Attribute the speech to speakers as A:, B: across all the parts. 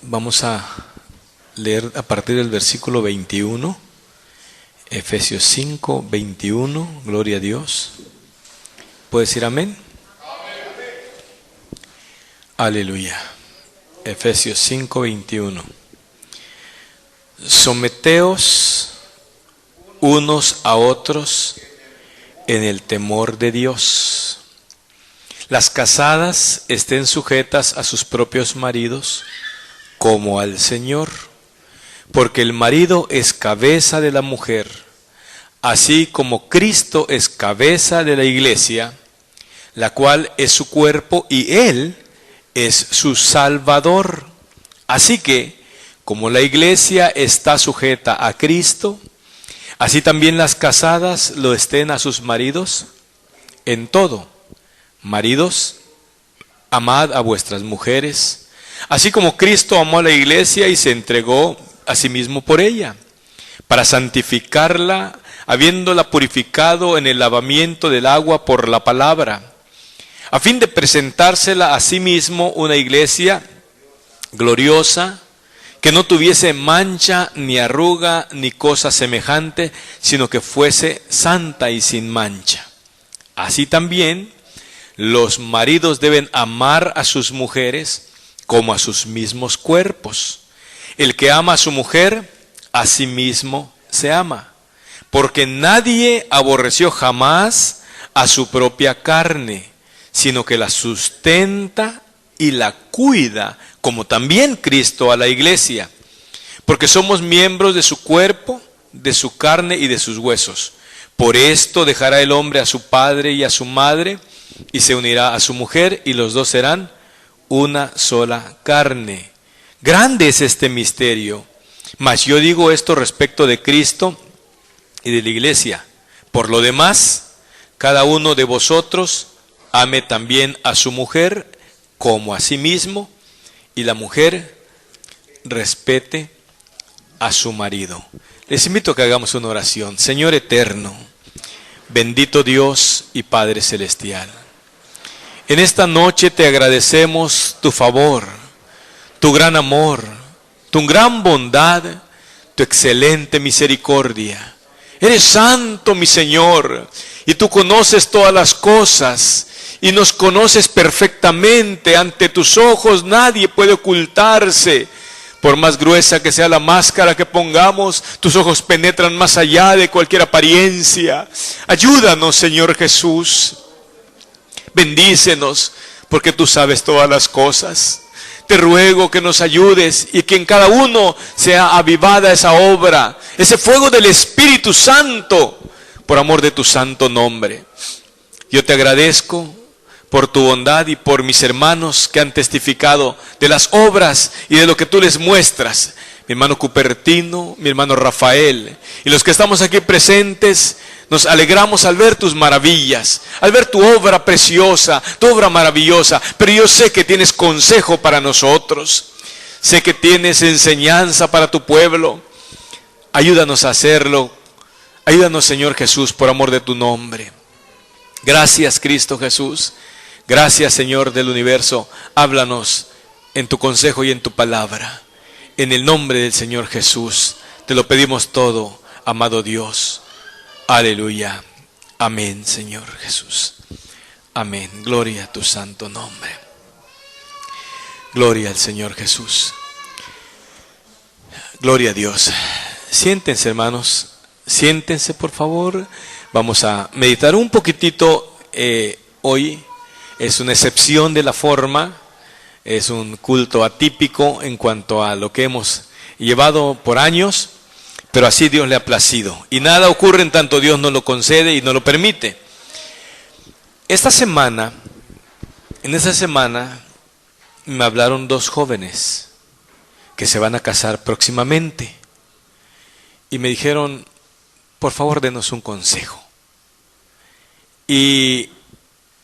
A: Vamos a leer a partir del versículo 21, Efesios 5, 21, gloria a Dios. ¿Puedes decir amén? Aleluya. Efesios 5, 21. Someteos unos a otros en el temor de Dios. Las casadas estén sujetas a sus propios maridos como al Señor, porque el marido es cabeza de la mujer, así como Cristo es cabeza de la iglesia, la cual es su cuerpo y Él es su Salvador. Así que, como la iglesia está sujeta a Cristo, así también las casadas lo estén a sus maridos en todo. Maridos, amad a vuestras mujeres, así como Cristo amó a la iglesia y se entregó a sí mismo por ella, para santificarla, habiéndola purificado en el lavamiento del agua por la palabra, a fin de presentársela a sí mismo una iglesia gloriosa, que no tuviese mancha, ni arruga, ni cosa semejante, sino que fuese santa y sin mancha. Así también los maridos deben amar a sus mujeres como a sus mismos cuerpos. El que ama a su mujer, a sí mismo se ama, porque nadie aborreció jamás a su propia carne, sino que la sustenta y la cuida, como también Cristo a la iglesia, porque somos miembros de su cuerpo, de su carne y de sus huesos. Por esto dejará el hombre a su padre y a su madre, y se unirá a su mujer, y los dos serán una sola carne. Grande es este misterio, mas yo digo esto respecto de Cristo y de la iglesia. Por lo demás, cada uno de vosotros ame también a su mujer como a sí mismo, y la mujer respete a su marido. Les invito a que hagamos una oración. Señor eterno, bendito Dios y Padre celestial, en esta noche te agradecemos tu favor, tu gran amor, tu gran bondad, tu excelente misericordia. Eres santo, mi Señor, y tú conoces todas las cosas y nos conoces perfectamente. Ante tus ojos nadie puede ocultarse. Por más gruesa que sea la máscara que pongamos, tus ojos penetran más allá de cualquier apariencia. Ayúdanos, Señor Jesús. Bendícenos, porque tú sabes todas las cosas. Te ruego que nos ayudes y que en cada uno sea avivada esa obra, ese fuego del Espíritu Santo, por amor de tu santo nombre. Yo te agradezco por tu bondad y por mis hermanos que han testificado de las obras y de lo que tú les muestras. Mi hermano Cupertino, mi hermano Rafael y los que estamos aquí presentes, nos alegramos al ver tus maravillas, al ver tu obra preciosa, tu obra maravillosa. Pero yo sé que tienes consejo para nosotros, sé que tienes enseñanza para tu pueblo. Ayúdanos a hacerlo. Ayúdanos, Señor Jesús, por amor de tu nombre. Gracias, Cristo Jesús. Gracias, Señor del universo. Háblanos en tu consejo y en tu palabra. En el nombre del Señor Jesús te lo pedimos todo, amado Dios. Aleluya. Amén, Señor Jesús. Amén. Gloria a tu santo nombre. Gloria al Señor Jesús. Gloria a Dios. Siéntense, hermanos. Siéntense, por favor. Vamos a meditar un poquitito hoy. Es una excepción de la forma. Es un culto atípico en cuanto a lo que hemos llevado por años. Pero así Dios le ha placido. Y nada ocurre en tanto Dios no lo concede y no lo permite. En esta semana, me hablaron dos jóvenes que se van a casar próximamente. Y me dijeron, por favor, denos un consejo. Y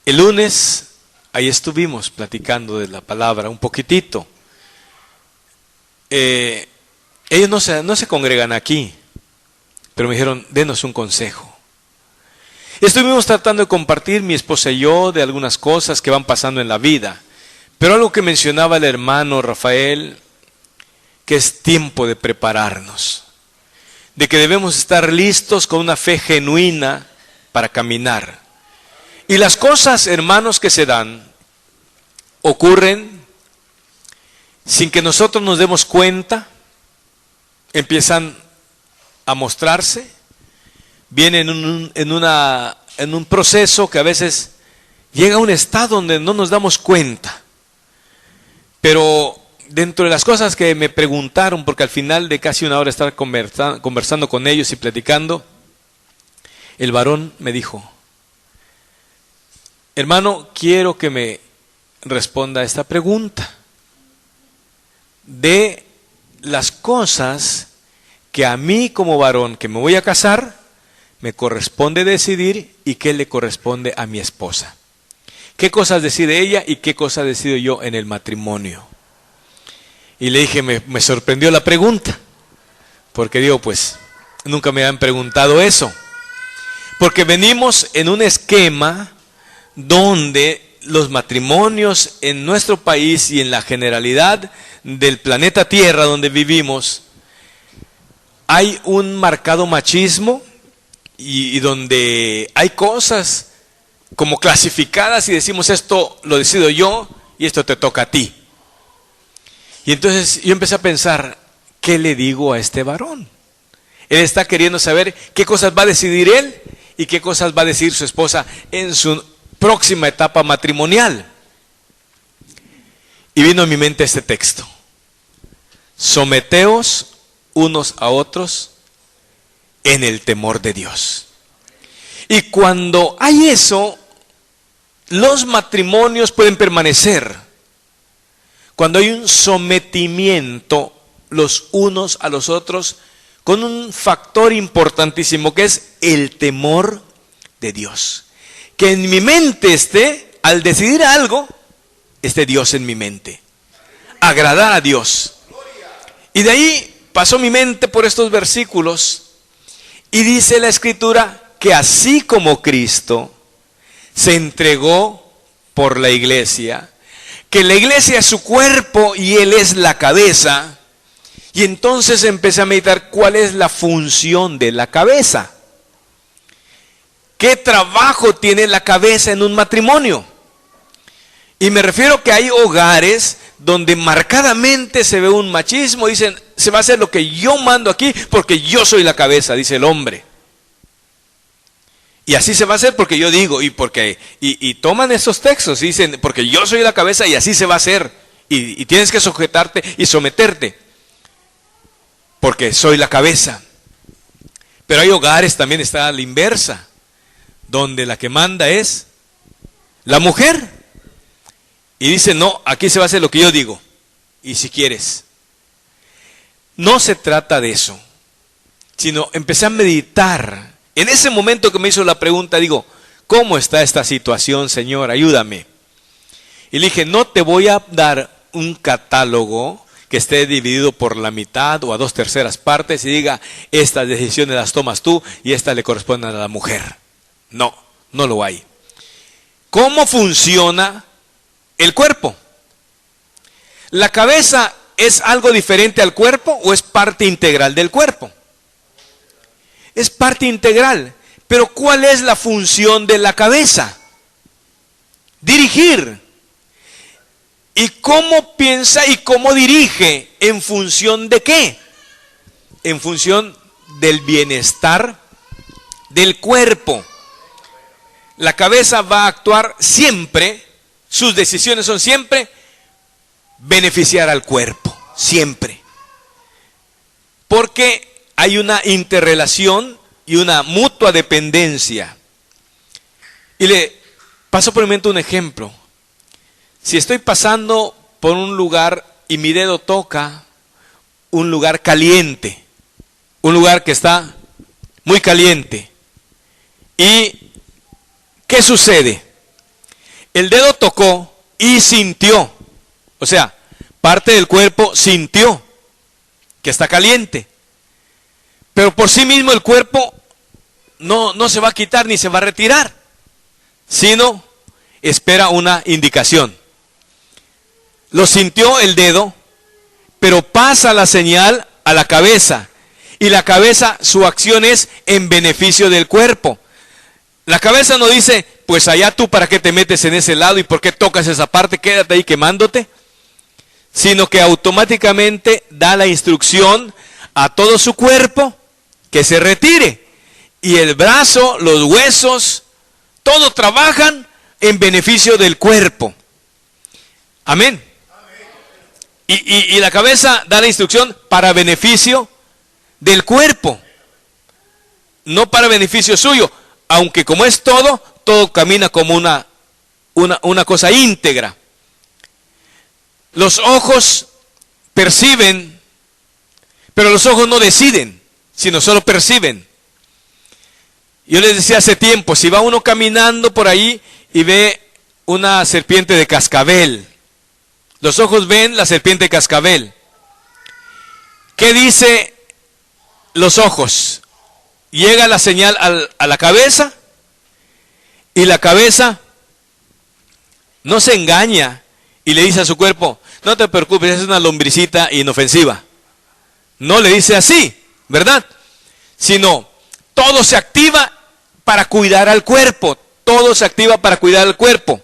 A: el lunes, ahí estuvimos platicando de la palabra un poquitito. Ellos no se congregan aquí, pero me dijeron, denos un consejo. Estuvimos tratando de compartir, mi esposa y yo, de algunas cosas que van pasando en la vida. Pero algo que mencionaba el hermano Rafael que es tiempo de prepararnos, de que debemos estar listos con una fe genuina para caminar. Y las cosas, hermanos, que se dan, ocurren sin que nosotros nos demos cuenta, empiezan a mostrarse, vienen en un proceso que a veces llega a un estado donde no nos damos cuenta. Pero dentro de las cosas que me preguntaron, porque al final de casi una hora estar conversando con ellos y platicando, el varón me dijo: hermano, quiero que me responda a esta pregunta de las cosas que a mí como varón que me voy a casar me corresponde decidir y qué le corresponde a mi esposa. ¿Qué cosas decide ella y qué cosas decido yo en el matrimonio? Y le dije, me sorprendió la pregunta, porque digo, pues, nunca me han preguntado eso. Porque venimos en un esquema donde los matrimonios en nuestro país y en la generalidad del planeta Tierra donde vivimos, hay un marcado machismo y donde hay cosas como clasificadas y decimos, esto lo decido yo y esto te toca a ti. Y entonces yo empecé a pensar, ¿qué le digo a este varón? Él está queriendo saber qué cosas va a decidir él y qué cosas va a decidir su esposa en su próxima etapa matrimonial. Y vino a mi mente este texto: someteos unos a otros en el temor de Dios. Y cuando hay eso, los matrimonios pueden permanecer. Cuando hay un sometimiento los unos a los otros con un factor importantísimo que es el temor de Dios. Que en mi mente esté, al decidir algo, esté Dios en mi mente. Agradar a Dios. Y de ahí pasó mi mente por estos versículos y dice la Escritura que así como Cristo se entregó por la iglesia, que la iglesia es su cuerpo y Él es la cabeza. Y entonces empecé a meditar cuál es la función de la cabeza. ¿Qué trabajo tiene la cabeza en un matrimonio? Y me refiero que hay hogares donde marcadamente se ve un machismo. Dicen, se va a hacer lo que yo mando aquí porque yo soy la cabeza, dice el hombre. Y así se va a hacer porque yo digo, y toman esos textos y dicen, porque yo soy la cabeza y así se va a hacer. Y tienes que sujetarte y someterte, porque soy la cabeza. Pero hay hogares, también está a la inversa, donde la que manda es la mujer. Y dice, no, aquí se va a hacer lo que yo digo. Y si quieres. No se trata de eso, sino empecé a meditar. En ese momento que me hizo la pregunta, digo, ¿cómo está esta situación, Señor? Ayúdame. Y le dije, no te voy a dar un catálogo que esté dividido por la mitad o a 2/3 partes y diga, estas decisiones las tomas tú y estas le corresponden a la mujer. No, no lo hay. ¿Cómo funciona el cuerpo? ¿La cabeza es algo diferente al cuerpo o es parte integral del cuerpo? Es parte integral. Pero ¿cuál es la función de la cabeza? Dirigir. ¿Y cómo piensa y cómo dirige? ¿En función de qué? En función del bienestar del cuerpo. La cabeza va a actuar siempre, sus decisiones son siempre beneficiar al cuerpo, siempre. Porque hay una interrelación y una mutua dependencia. Y le paso por mi mente un ejemplo. Si estoy pasando por un lugar y mi dedo toca un lugar caliente, un lugar que está muy caliente, ¿y qué sucede? El dedo tocó y sintió, o sea, parte del cuerpo sintió que está caliente. Pero por sí mismo el cuerpo no se va a quitar ni se va a retirar, sino espera una indicación. Lo sintió el dedo, pero pasa la señal a la cabeza. Y la cabeza, su acción es en beneficio del cuerpo. La cabeza no dice, pues allá tú para qué te metes en ese lado y por qué tocas esa parte, quédate ahí quemándote. Sino que automáticamente da la instrucción a todo su cuerpo que se retire. Y el brazo, los huesos, todos trabajan en beneficio del cuerpo. Amén. Y la cabeza da la instrucción para beneficio del cuerpo, no para beneficio suyo, aunque como es todo, todo camina como una cosa íntegra. Los ojos perciben, pero los ojos no deciden, sino solo perciben. Yo les decía hace tiempo, si va uno caminando por ahí y ve una serpiente de cascabel, los ojos ven la serpiente de cascabel. ¿Qué dice los ojos? Llega la señal a la cabeza y la cabeza no se engaña y le dice a su cuerpo, no te preocupes, es una lombricita inofensiva. No le dice así, ¿verdad? Sino todo se activa para cuidar al cuerpo, todo se activa para cuidar al cuerpo.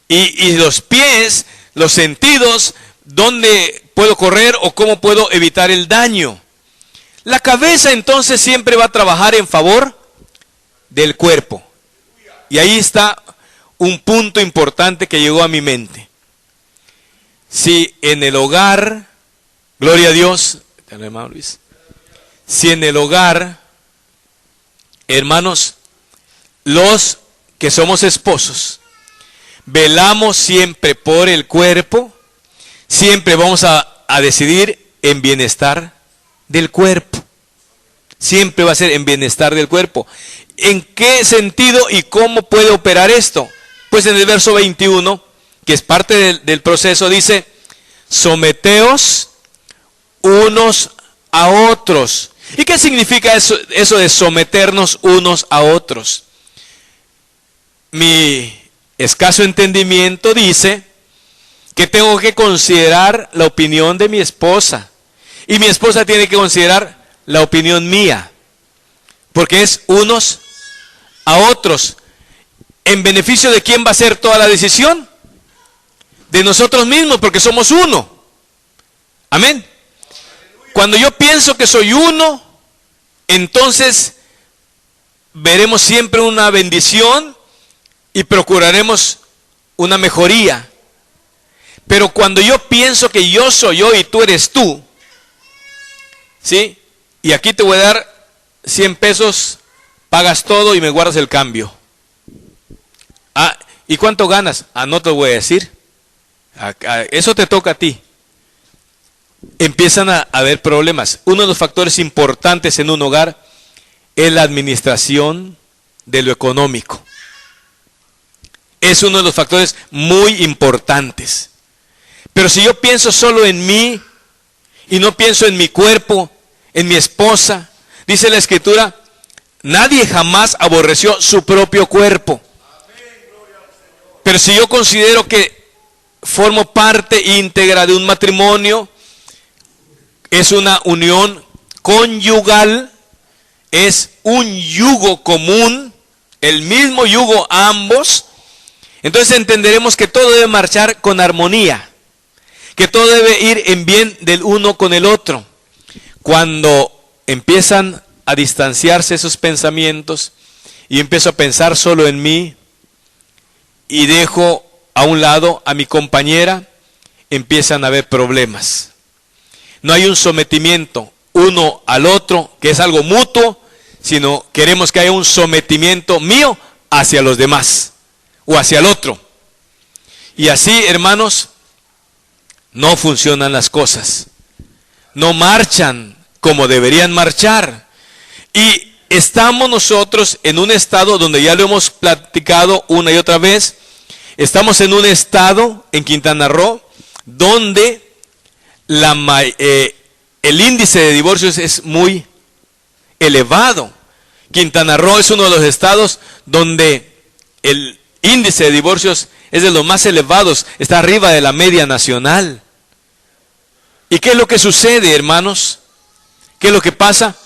A: Y los pies, los sentidos, dónde puedo correr o cómo puedo evitar el daño. La cabeza entonces siempre va a trabajar en favor del cuerpo. Y ahí está un punto importante que llegó a mi mente. Si en el hogar, gloria a Dios, hermano Luis, si en el hogar, hermanos, los que somos esposos, velamos siempre por el cuerpo, siempre vamos a decidir en bienestar del cuerpo. Siempre va a ser en bienestar del cuerpo. ¿En qué sentido y cómo puede operar esto? Pues en el verso 21, que es parte del proceso, dice, someteos unos a otros. ¿Y qué significa eso de someternos unos a otros? Mi escaso entendimiento dice que tengo que considerar la opinión de mi esposa. Y mi esposa tiene que considerar la opinión mía. Porque es unos a otros. ¿En beneficio de quién va a ser toda la decisión? De nosotros mismos, porque somos uno. Amén. Cuando yo pienso que soy uno, entonces veremos siempre una bendición y procuraremos una mejoría. Pero cuando yo pienso que yo soy yo y tú eres tú, ¿sí? Y aquí te voy a dar 100 pesos, pagas todo y me guardas el cambio. Ah, ¿y cuánto ganas? Ah, no te voy a decir. Eso te toca a ti. Empiezan a haber problemas. Uno de los factores importantes en un hogar es la administración de lo económico. Es uno de los factores muy importantes. Pero si yo pienso solo en mí y no pienso en mi cuerpo, en mi esposa, dice la Escritura, nadie jamás aborreció su propio cuerpo. Pero si yo considero que formo parte íntegra de un matrimonio, es una unión conyugal, es un yugo común, el mismo yugo ambos, entonces entenderemos que todo debe marchar con armonía, que todo debe ir en bien del uno con el otro. Cuando empiezan a distanciarse esos pensamientos y empiezo a pensar solo en mí y dejo a un lado a mi compañera, empiezan a haber problemas. No hay un sometimiento uno al otro, que es algo mutuo, sino queremos que haya un sometimiento mío hacia los demás o hacia el otro. Y así, hermanos, no funcionan las cosas. No marchan como deberían marchar. Y estamos nosotros en un estado donde ya lo hemos platicado una y otra vez. Estamos en un estado en Quintana Roo donde el índice de divorcios es muy elevado. Quintana Roo es uno de los estados donde el índice de divorcios es de los más elevados, está arriba de la media nacional. ¿Y qué es lo que sucede, hermanos? ¿Qué es lo que pasa?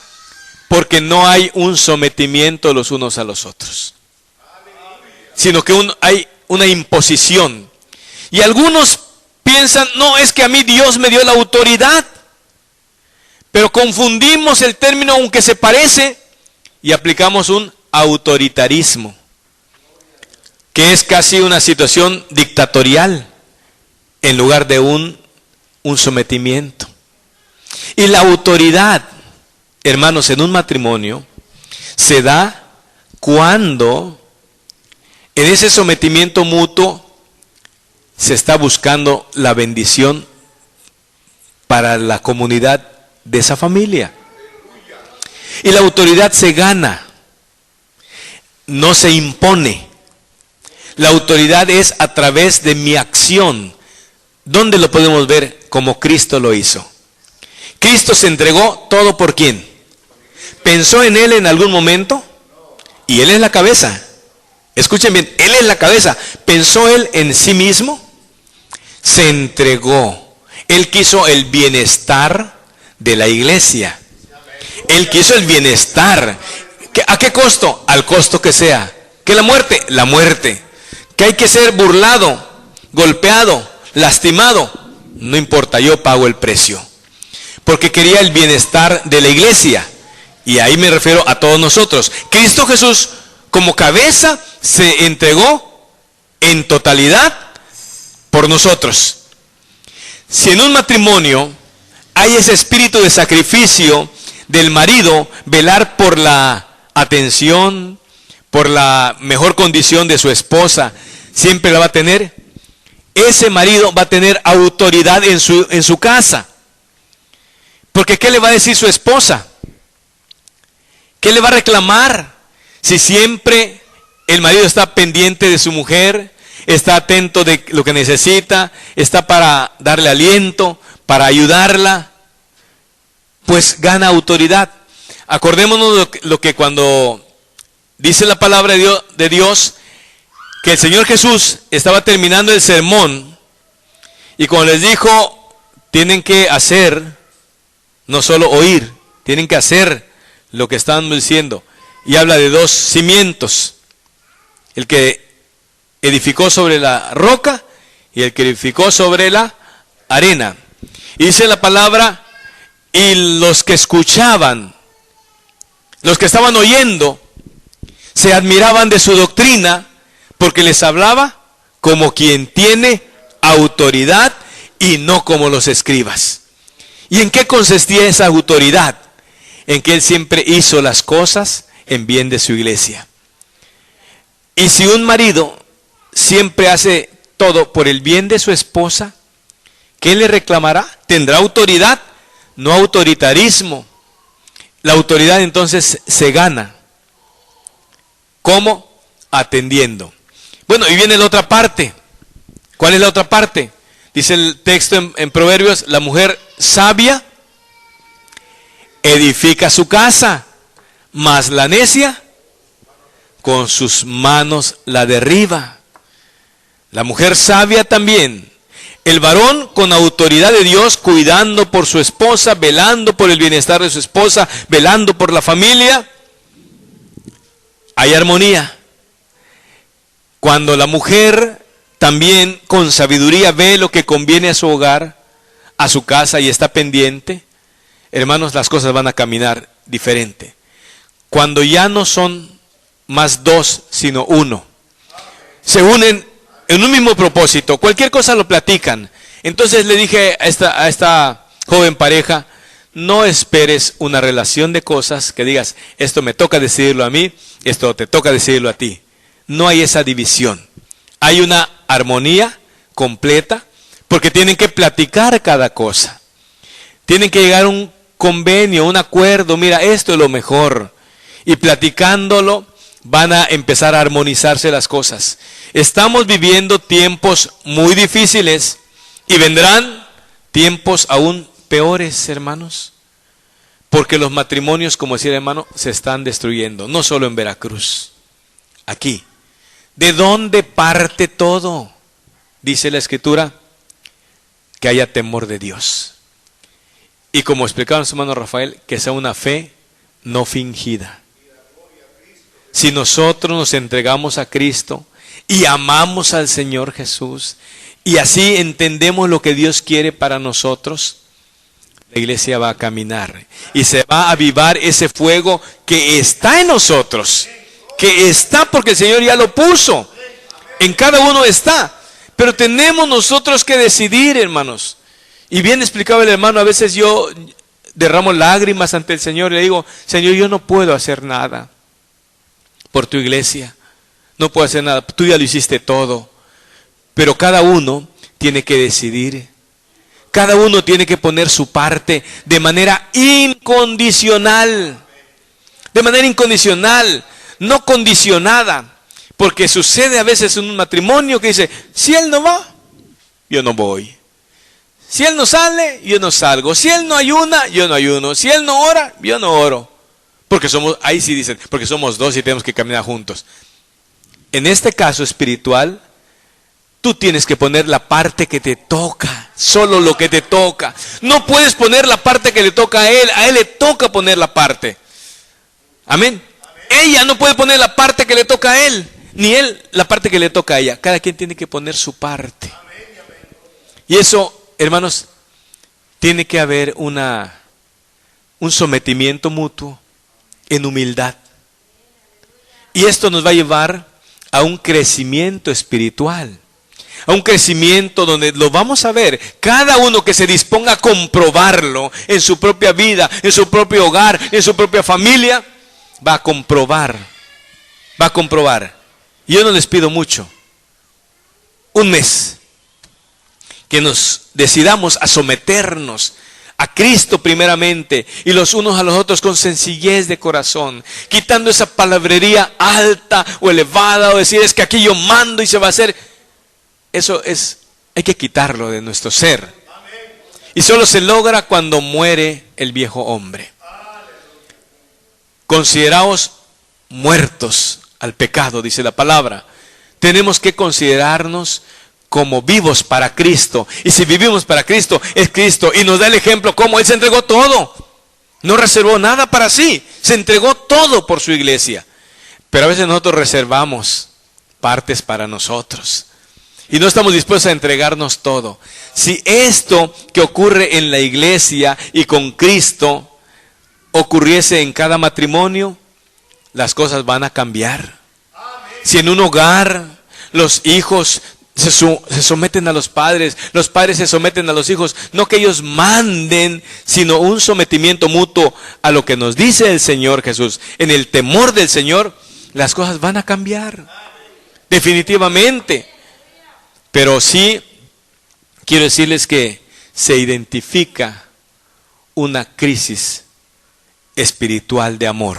A: Porque no hay un sometimiento los unos a los otros, sino que hay una imposición. Y algunos piensan, no, es que a mí Dios me dio la autoridad. Pero confundimos el término, aunque se parece, y aplicamos un autoritarismo, que es casi una situación dictatorial, en lugar de un sometimiento. Y la autoridad, hermanos, en un matrimonio, se da cuando en ese sometimiento mutuo se está buscando la bendición para la comunidad de esa familia. Y la autoridad se gana, no se impone. La autoridad es a través de mi acción. ¿Dónde lo podemos ver? Como Cristo lo hizo. Cristo se entregó todo por ¿quién? ¿Pensó en Él en algún momento? Y Él es la cabeza. Escuchen bien, Él es la cabeza. ¿Pensó Él en sí mismo? Se entregó. Él quiso el bienestar de la iglesia. Él quiso el bienestar. ¿A qué costo? Al costo que sea. ¿Qué la muerte? La muerte. ¿Que hay que ser burlado, golpeado, lastimado? No importa, yo pago el precio. Porque quería el bienestar de la iglesia. Y ahí me refiero a todos nosotros. Cristo Jesús, como cabeza, se entregó en totalidad por nosotros. Si en un matrimonio hay ese espíritu de sacrificio del marido, velar por la atención, por la mejor condición de su esposa, siempre la va a tener. Ese marido va a tener autoridad en su casa. Porque ¿qué le va a decir su esposa? ¿Qué le va a reclamar? Si siempre el marido está pendiente de su mujer, está atento de lo que necesita, está para darle aliento, para ayudarla, pues gana autoridad. Acordémonos lo que cuando dice la palabra de Dios, que el Señor Jesús estaba terminando el sermón, y cuando les dijo, tienen que hacer, no solo oír, tienen que hacer lo que estaban diciendo. Y habla de dos cimientos, el que edificó sobre la roca y el que edificó sobre la arena. Y dice la palabra, y los que escuchaban, los que estaban oyendo, se admiraban de su doctrina, porque les hablaba como quien tiene autoridad y no como los escribas. ¿Y en qué consistía esa autoridad? En que él siempre hizo las cosas en bien de su iglesia. Y si un marido siempre hace todo por el bien de su esposa, ¿qué le reclamará? Tendrá autoridad, no autoritarismo. La autoridad entonces se gana. ¿Cómo? Atendiendo. Bueno, y viene la otra parte. ¿Cuál es la otra parte? Dice el texto en Proverbios, la mujer sabia edifica su casa, mas la necia con sus manos la derriba. La mujer sabia también. El varón con autoridad de Dios, cuidando por su esposa, velando por el bienestar de su esposa, velando por la familia. Hay armonía. Cuando la mujer también con sabiduría ve lo que conviene a su hogar, a su casa, y está pendiente, hermanos, las cosas van a caminar diferente. Cuando ya no son más dos, sino uno, se unen en un mismo propósito, cualquier cosa lo platican. Entonces le dije a esta joven pareja, no esperes una relación de cosas que digas, esto me toca decidirlo a mí, esto te toca decidirlo a ti. No hay esa división. Hay una armonía completa, porque tienen que platicar cada cosa. Tienen que llegar a un convenio, un acuerdo, mira, esto es lo mejor. Y platicándolo van a empezar a armonizarse las cosas. Estamos viviendo tiempos muy difíciles y vendrán tiempos aún peores, hermanos. Porque los matrimonios, como decía el hermano, se están destruyendo. No solo en Veracruz, aquí. ¿De dónde parte todo? Dice la Escritura, que haya temor de Dios. Y como explicaba nuestro hermano Rafael, que sea una fe no fingida. Si nosotros nos entregamos a Cristo y amamos al Señor Jesús y así entendemos lo que Dios quiere para nosotros, la iglesia va a caminar y se va a avivar ese fuego que está en nosotros, que está porque el Señor ya lo puso, en cada uno está, pero tenemos nosotros que decidir, hermanos. Y bien explicaba el hermano, a veces yo derramo lágrimas ante el Señor y le digo, Señor, yo no puedo hacer nada por tu iglesia, no puedo hacer nada, tú ya lo hiciste todo, pero cada uno tiene que decidir, cada uno tiene que poner su parte de manera incondicional, no condicionada, porque sucede a veces en un matrimonio que dice, si él no va, yo no voy. Si él no sale, yo no salgo. Si él no ayuna, yo no ayuno. Si él no ora, yo no oro. Porque somos, ahí sí dicen, porque somos dos y tenemos que caminar juntos. En este caso espiritual, tú tienes que poner la parte que te toca, solo lo que te toca. No puedes poner la parte que le toca a él le toca poner la parte. Amén. Ella no puede poner la parte que le toca a él, ni él la parte que le toca a ella. Cada quien tiene que poner su parte. Y eso, hermanos, tiene que haber un sometimiento mutuo en humildad. Y esto nos va a llevar a un crecimiento espiritual, a un crecimiento donde lo vamos a ver. Cada uno que se disponga a comprobarlo en su propia vida, en su propio hogar, en su propia familia, va a comprobar. Y yo no les pido mucho, un mes, que nos decidamos a someternos a Cristo primeramente y los unos a los otros con sencillez de corazón, quitando esa palabrería alta o elevada o decir es que aquí yo mando y se va a hacer. Eso hay que quitarlo de nuestro ser. Y solo se logra cuando muere el viejo hombre. Consideraos muertos al pecado, dice la palabra. Tenemos que considerarnos como vivos para Cristo. Y si vivimos para Cristo, es Cristo. Y nos da el ejemplo cómo Él se entregó todo. No reservó nada para sí. Se entregó todo por su iglesia. Pero a veces nosotros reservamos partes para nosotros. Y no estamos dispuestos a entregarnos todo. Si esto que ocurre en la iglesia y con Cristo ocurriese en cada matrimonio, las cosas van a cambiar. Si en un hogar los hijos se someten a los padres se someten a los hijos, no que ellos manden, sino un sometimiento mutuo a lo que nos dice el Señor Jesús. En el temor del Señor, las cosas van a cambiar, definitivamente. Pero sí, quiero decirles que se identifica una crisis espiritual de amor.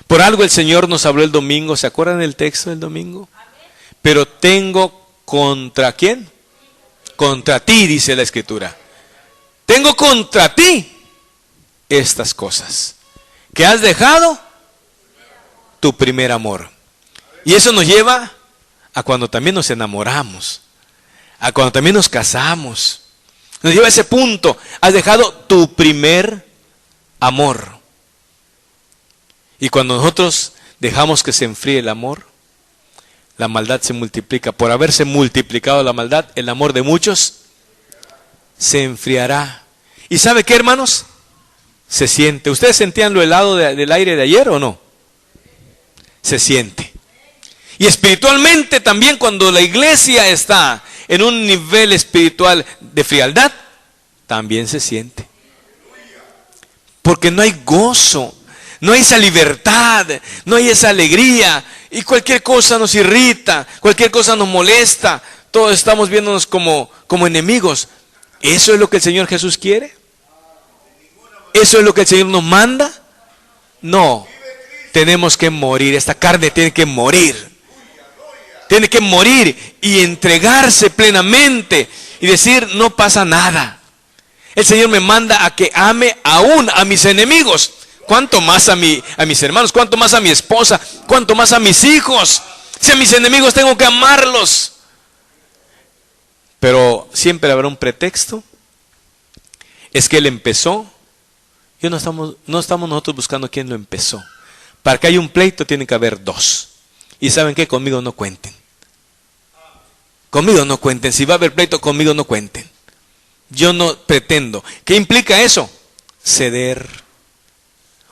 A: Por algo el Señor nos habló el domingo, ¿se acuerdan del texto del domingo? Pero tengo contra ¿quién? Contra ti, dice la Escritura. Tengo contra ti estas cosas, que has dejado tu primer amor. Y eso nos lleva a cuando también nos enamoramos, a cuando también nos casamos. Nos lleva a ese punto, has dejado tu primer amor. Y cuando nosotros dejamos que se enfríe el amor, la maldad se multiplica. Por haberse multiplicado la maldad, el amor de muchos se enfriará. ¿Y sabe qué, hermanos? Se siente. ¿Ustedes sentían lo helado del aire de ayer o no? Se siente. Y espiritualmente también, cuando la iglesia está en un nivel espiritual de frialdad, también se siente. Porque no hay gozo, no hay esa libertad, no hay esa alegría. Y cualquier cosa nos irrita, cualquier cosa nos molesta. Todos estamos viéndonos como enemigos. ¿Eso es lo que el Señor Jesús quiere? ¿Eso es lo que el Señor nos manda? No. Tenemos que morir. Esta carne tiene que morir. Tiene que morir y entregarse plenamente y decir, no pasa nada. El Señor me manda a que ame aún a mis enemigos. ¿Cuánto más a mis hermanos? ¿Cuánto más a mi esposa? ¿Cuánto más a mis hijos? Si a mis enemigos tengo que amarlos. Pero siempre habrá un pretexto es que Él empezó. No estamos nosotros buscando quién lo empezó. Para que haya un pleito tiene que haber dos. Y ¿saben qué? Conmigo no cuenten. Conmigo no cuenten. Si va a haber pleito, conmigo no cuenten. Yo no pretendo. ¿Qué implica eso? Ceder.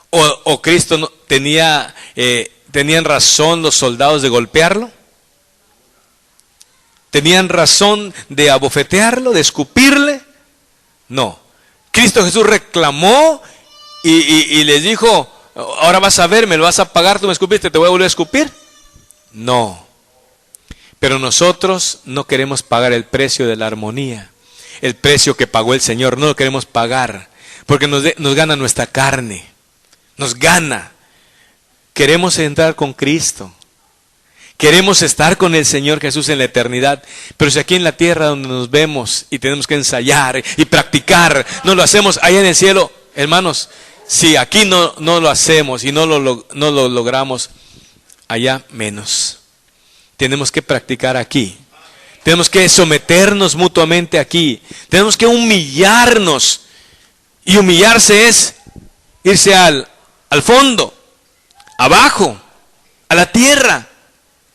A: ¿O Cristo no, tenían razón los soldados de golpearlo? ¿Tenían razón de abofetearlo, de escupirle? No. Cristo Jesús reclamó y les dijo, ahora vas a ver, me lo vas a pagar, tú me escupiste, ¿te voy a volver a escupir? No. Pero nosotros no queremos pagar el precio de la armonía. El precio que pagó el Señor, no lo queremos pagar. Porque nos gana nuestra carne. Nos gana. Queremos entrar con Cristo. Queremos estar con el Señor Jesús en la eternidad. Pero si aquí en la tierra donde nos vemos y tenemos que ensayar y practicar, no lo hacemos allá en el cielo, hermanos, si aquí no lo hacemos y no lo logramos, allá menos. Tenemos que practicar aquí. Tenemos que someternos mutuamente aquí. Tenemos que humillarnos. Y humillarse es irse al fondo, abajo, a la tierra,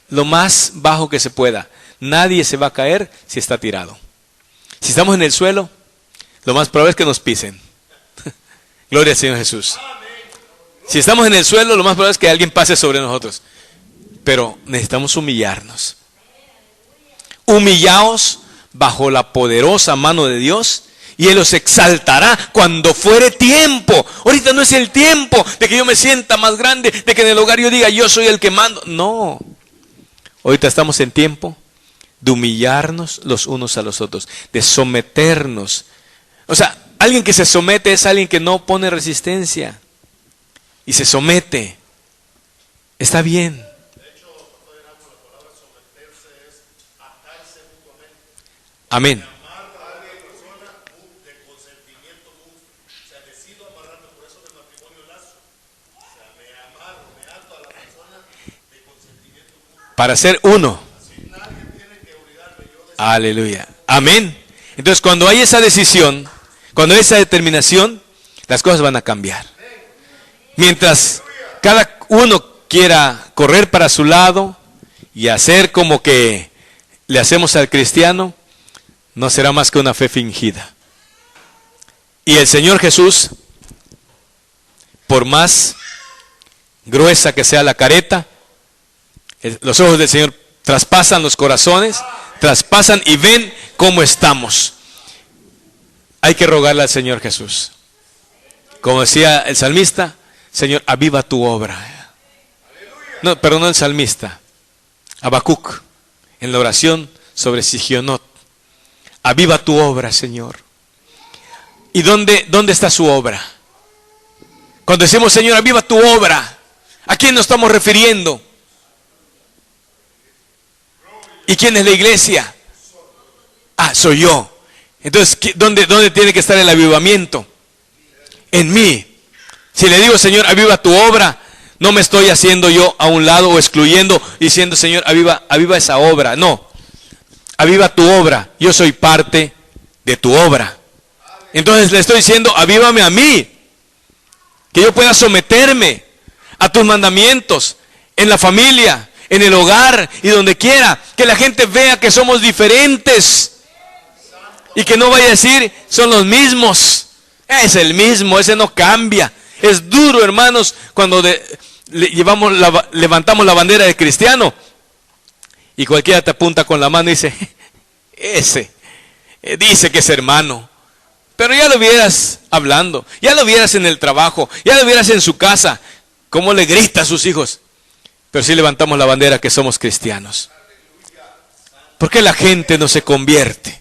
A: lo más bajo que se pueda. Nadie se va a caer si está tirado. Si estamos en el suelo, lo más probable es que nos pisen. Gloria al Señor Jesús. Si estamos en el suelo, lo más probable es que alguien pase sobre nosotros. Pero necesitamos humillarnos. Humillaos bajo la poderosa mano de Dios y Él os exaltará cuando fuere tiempo. Ahorita no es el tiempo de que yo me sienta más grande, de que en el hogar yo diga yo soy el que mando. No. Ahorita estamos en tiempo de humillarnos los unos a los otros, de someternos. O sea, alguien que se somete es alguien que no pone resistencia y se somete. Está bien. Amén. Para ser uno. Aleluya. Amén. Entonces cuando hay esa decisión, cuando hay esa determinación, las cosas van a cambiar. Mientras cada uno quiera correr para su lado y hacer como que le hacemos al cristiano, no será más que una fe fingida. Y el Señor Jesús, por más gruesa que sea la careta, los ojos del Señor traspasan los corazones, traspasan y ven cómo estamos. Hay que rogarle al Señor Jesús. Como decía el salmista, Señor, aviva tu obra. No, perdón, el salmista, Habacuc, en la oración sobre Sigionot. Aviva tu obra, Señor. ¿Y dónde está su obra? Cuando decimos, Señor, aviva tu obra, ¿a quién nos estamos refiriendo? ¿Y quién es la iglesia? Ah, soy yo. Entonces, ¿dónde tiene que estar el avivamiento? En mí. Si le digo, Señor, aviva tu obra, no me estoy haciendo yo a un lado o excluyendo, diciendo, Señor, aviva esa obra. No. Aviva tu obra. Yo soy parte de tu obra. Entonces le estoy diciendo, avívame a mí. Que yo pueda someterme a tus mandamientos en la familia, en el hogar y donde quiera. Que la gente vea que somos diferentes. Y que no vaya a decir, son los mismos. Es el mismo, ese no cambia. Es duro, hermanos, cuando levantamos la bandera de cristiano. Y cualquiera te apunta con la mano y dice, ese dice que es hermano. Pero ya lo vieras hablando, ya lo vieras en el trabajo, ya lo vieras en su casa, cómo le grita a sus hijos. Pero sí levantamos la bandera que somos cristianos. ¿Por qué la gente no se convierte?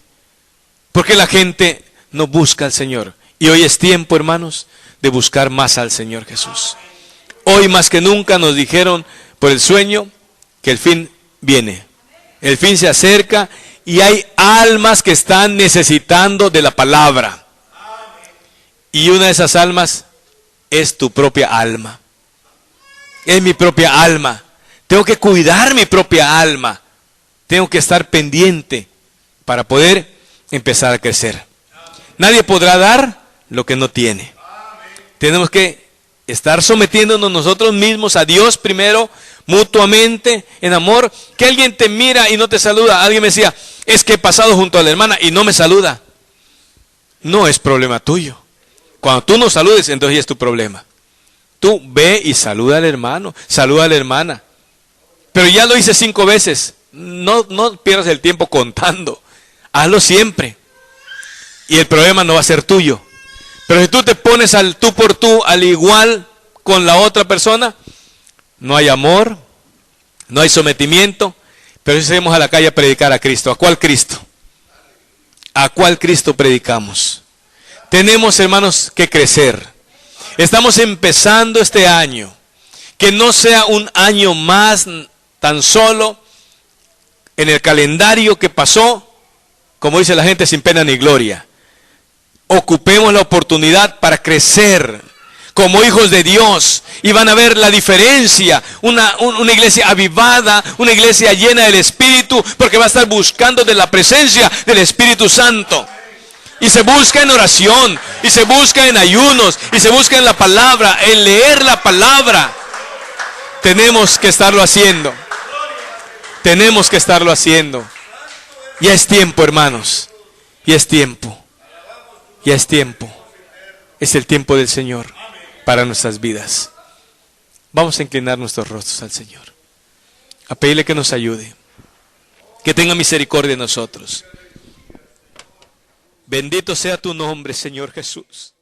A: ¿Por qué la gente no busca al Señor? Y hoy es tiempo, hermanos, de buscar más al Señor Jesús. Hoy más que nunca nos dijeron por el sueño que el fin viene. El fin se acerca y hay almas que están necesitando de la palabra. Y una de esas almas es tu propia alma. Es mi propia alma. Tengo que cuidar mi propia alma. Tengo que estar pendiente para poder empezar a crecer. Nadie podrá dar lo que no tiene. Tenemos que estar sometiéndonos nosotros mismos a Dios primero, mutuamente, en amor. Que alguien te mira y no te saluda. Alguien me decía, es que he pasado junto a la hermana y no me saluda. No es problema tuyo. Cuando tú no saludes, entonces ya es tu problema. Tú ve y saluda al hermano, saluda a la hermana. Pero ya lo hice 5 veces. No pierdas el tiempo contando. Hazlo siempre. Y el problema no va a ser tuyo. Pero si tú te pones al tú por tú, al igual con la otra persona, no hay amor, no hay sometimiento. Pero si salimos a la calle a predicar a Cristo, ¿a cuál Cristo? ¿A cuál Cristo predicamos? Tenemos, hermanos, que crecer. Estamos empezando este año. Que no sea un año más tan solo en el calendario que pasó, como dice la gente, sin pena ni gloria. Ocupemos la oportunidad para crecer como hijos de Dios y van a ver la diferencia. Una iglesia avivada, una iglesia llena del Espíritu, porque va a estar buscando de la presencia del Espíritu Santo. Y se busca en oración, y se busca en ayunos, y se busca en la palabra, en leer la palabra. Tenemos que estarlo haciendo. Tenemos que estarlo haciendo. Ya es tiempo, hermanos. Ya es tiempo. Ya es tiempo. Es el tiempo del Señor para nuestras vidas. Vamos a inclinar nuestros rostros al Señor. A pedirle que nos ayude. Que tenga misericordia de nosotros. Bendito sea tu nombre, Señor Jesús.